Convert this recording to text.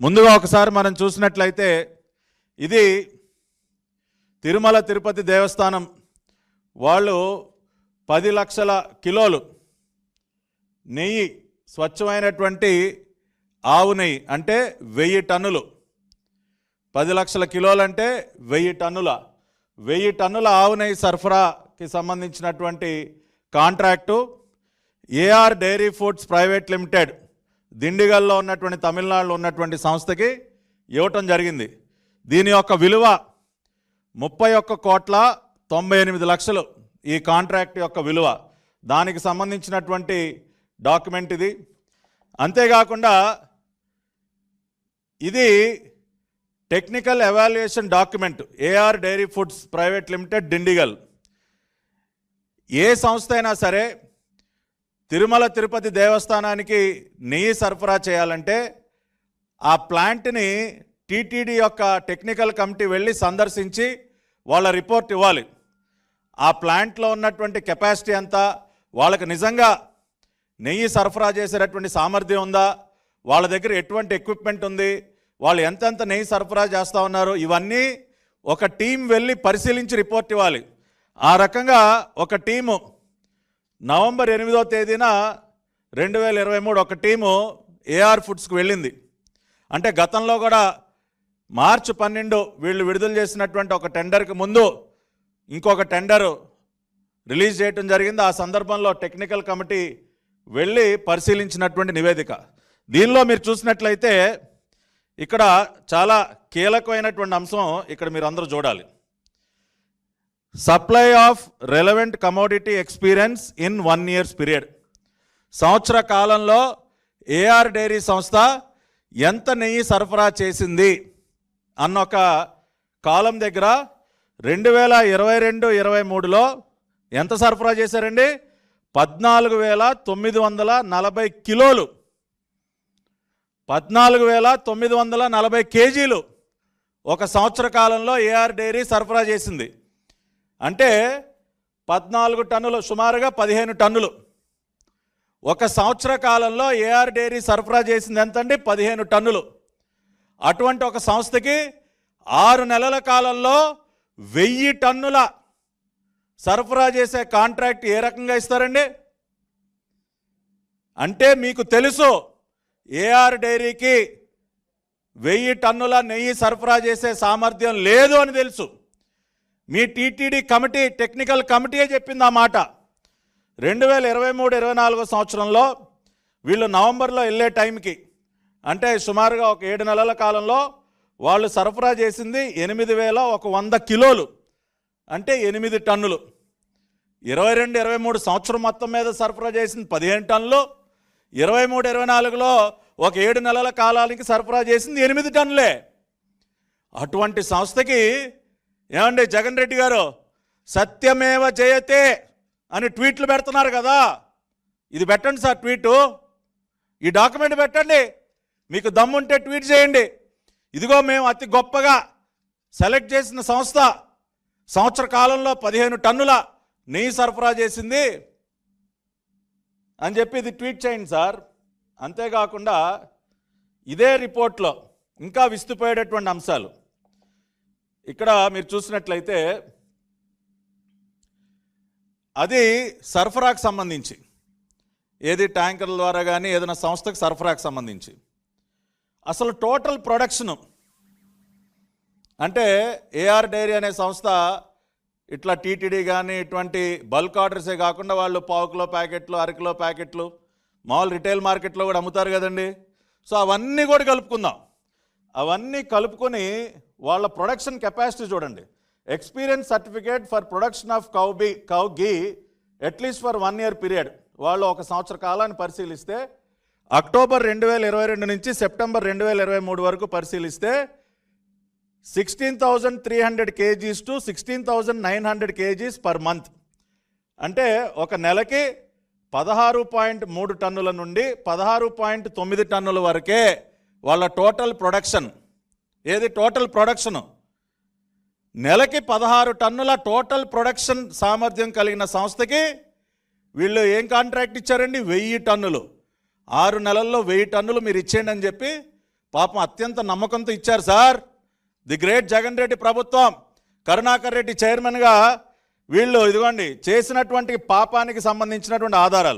ముందుగా ఒకసారి మనం చూసినట్లయితే ఇది తిరుమల తిరుపతి దేవస్థానం వాళ్ళు 10 లక్షల కిలోలు నెయ్యి, స్వచ్ఛమైనటువంటి ఆవు నెయ్యి అంటే 1000 టన్నులు. 10 లక్షల కిలోలు అంటే 1000 టన్నుల 1000 టన్నుల ఆవు నెయ్యి సరఫరాకి సంబంధించినటువంటి contract AR dairy foods private limited దిండిగల్లో ఉన్నటువంటి తమిళనాడులో ఉన్నటువంటి సంస్థకి ఇవ్వటం జరిగింది. దీని యొక్క విలువ 31,98,00,000 ఈ కాంట్రాక్ట్ యొక్క విలువ. దానికి సంబంధించినటువంటి డాక్యుమెంట్ ఇది. అంతేకాకుండా ఇది technical evaluation document AR dairy foods private limited Dindigul. ఏ సంస్థ అయినా సరే తిరుమల తిరుపతి దేవస్థానానికి నెయ్యి సరఫరా చేయాలంటే ఆ ప్లాంట్ని టీటీడీ యొక్క టెక్నికల్ కమిటీ వెళ్ళి సందర్శించి వాళ్ళ రిపోర్ట్ ఇవ్వాలి. ఆ ప్లాంట్లో ఉన్నటువంటి కెపాసిటీ ఎంత, వాళ్ళకి నిజంగా నెయ్యి సరఫరా చేసేటటువంటి సామర్థ్యం ఉందా, వాళ్ళ దగ్గర ఎటువంటి ఎక్విప్మెంట్ ఉంది, వాళ్ళు ఎంతెంత నెయ్యి సరఫరా చేస్తూ ఉన్నారు, ఇవన్నీ ఒక టీం వెళ్ళి పరిశీలించి రిపోర్ట్ ఇవ్వాలి. ఆ రకంగా ఒక టీము నవంబర్ 8వ తేదీన 2023 ఒక టీము ఏఆర్ ఫుడ్స్కి వెళ్ళింది. అంటే గతంలో కూడా మార్చి 12 వీళ్ళు విడుదల చేసినటువంటి ఒక టెండర్కి ముందు ఇంకొక టెండర్ రిలీజ్ చేయడం జరిగింది. ఆ సందర్భంలో టెక్నికల్ కమిటీ వెళ్ళి పరిశీలించినటువంటి నివేదిక. దీనిలో మీరు చూసినట్లయితే ఇక్కడ చాలా కీలకమైనటువంటి అంశం ఇక్కడ మీరు అందరూ చూడాలి. Supply of relevant commodity experience in 1 year period. సంవత్సర కాలంలో ఏఆర్ డైరీ సంస్థ ఎంత నెయ్యి సరఫరా చేసింది అన్న ఒక కాలం దగ్గర 2022-23లో ఎంత సరఫరా చేశారండి? 14,940 కిలోలు, 14,940 కేజీలు ఒక సంవత్సర కాలంలో ఏఆర్ డైరీ సరఫరా చేసింది. అంటే 14 టన్నులు, సుమారుగా 15 టన్నులు. ఒక సంవత్సర కాలంలో ఏఆర్ డైరీ సరఫరా చేసింది ఎంతండి? 15 టన్నులు. అటువంటి ఒక సంస్థకి 6 నెలల కాలంలో 1000 టన్నుల సరఫరా చేసే కాంట్రాక్ట్ ఏ రకంగా ఇస్తారండి? అంటే మీకు తెలుసు ఏఆర్ డైరీకి 1000 టన్నుల నెయ్యి సరఫరా చేసే సామర్థ్యం లేదు అని తెలుసు. మీ టీటీడీ కమిటీ టెక్నికల్ కమిటీయే చెప్పింది ఆ మాట. 2023-24 సంవత్సరంలో వీళ్ళు నవంబర్లో వెళ్ళే టైంకి, అంటే సుమారుగా ఒక 7 నెలల కాలంలో వాళ్ళు సరఫరా చేసింది 8,100 కిలోలు, అంటే 8 టన్నులు. 22-23 సంవత్సరం మొత్తం మీద సరఫరా చేసింది 15 టన్నులు. 23-24లో ఒక 7 నెలల కాలానికి సరఫరా చేసింది 8 టన్నులే. అటువంటి సంస్థకి ఏమండి జగన్ రెడ్డి గారు సత్యమేవ జయతే అని ట్వీట్లు పెడుతున్నారు కదా, ఇది పెట్టండి సార్ ట్వీటు, ఈ డాక్యుమెంట్ పెట్టండి, మీకు దమ్ముంటే ట్వీట్ చేయండి. ఇదిగో మేము అతి గొప్పగా సెలెక్ట్ చేసిన సంస్థ సంవత్సర కాలంలో 15 టన్నుల నెయ్యి సరఫరా చేసింది అని చెప్పి ఇది ట్వీట్ చేయండి సార్. అంతేకాకుండా ఇదే రిపోర్ట్లో ఇంకా విస్తుపోయేటటువంటి అంశాలు ఇక్కడ మీరు చూసినట్లయితే అది సరఫరాకు సంబంధించి, ఏది ట్యాంకర్ల ద్వారా కానీ ఏదైనా సంస్థకు సరఫరాకు సంబంధించి అసలు టోటల్ ప్రొడక్షను, అంటే ఏఆర్ డైరీ అనే సంస్థ ఇట్లా టీటీడీ కానీ ఇటువంటి బల్క్ ఆర్డర్సే కాకుండా వాళ్ళు 1/4 కిలో ప్యాకెట్లు, 1/2 కిలో ప్యాకెట్లు మామూలు రిటైల్ మార్కెట్లో కూడా అమ్ముతారు కదండి. సో అవన్నీ కూడా కలుపుకుందాం. అవన్నీ కలుపుకొని వాళ్ళ ప్రొడక్షన్ కెపాసిటీ చూడండి. Experience certificate for production of cow ghee at least for 1 year period. వాళ్ళు ఒక సంవత్సర కాలాన్ని పరిశీలిస్తే అక్టోబర్ 2022 నుంచి సెప్టెంబర్ 2023 వరకు పరిశీలిస్తే 16,300 kgs to 16,900 kgs per month. అంటే ఒక నెలకి 16.3 టన్నుల నుండి 16.9 టన్నుల వరకే వాళ్ళ టోటల్ ప్రొడక్షన్. ఏది టోటల్ ప్రొడక్షను? నెలకి 16 టన్నుల టోటల్ ప్రొడక్షన్ సామర్థ్యం కలిగిన సంస్థకి వీళ్ళు ఏం కాంట్రాక్ట్ ఇచ్చారండి? 1000 టన్నులు. 6 నెలల్లో 1000 టన్నులు మీరు ఇచ్చేయండి అని చెప్పి పాపం అత్యంత నమ్మకంతో ఇచ్చారు sir. The great Jagan Reddy ప్రభుత్వం, కరుణాకర్ రెడ్డి చైర్మన్గా వీళ్ళు ఇదిగోండి చేసినటువంటి పాపానికి సంబంధించినటువంటి ఆధారాలు.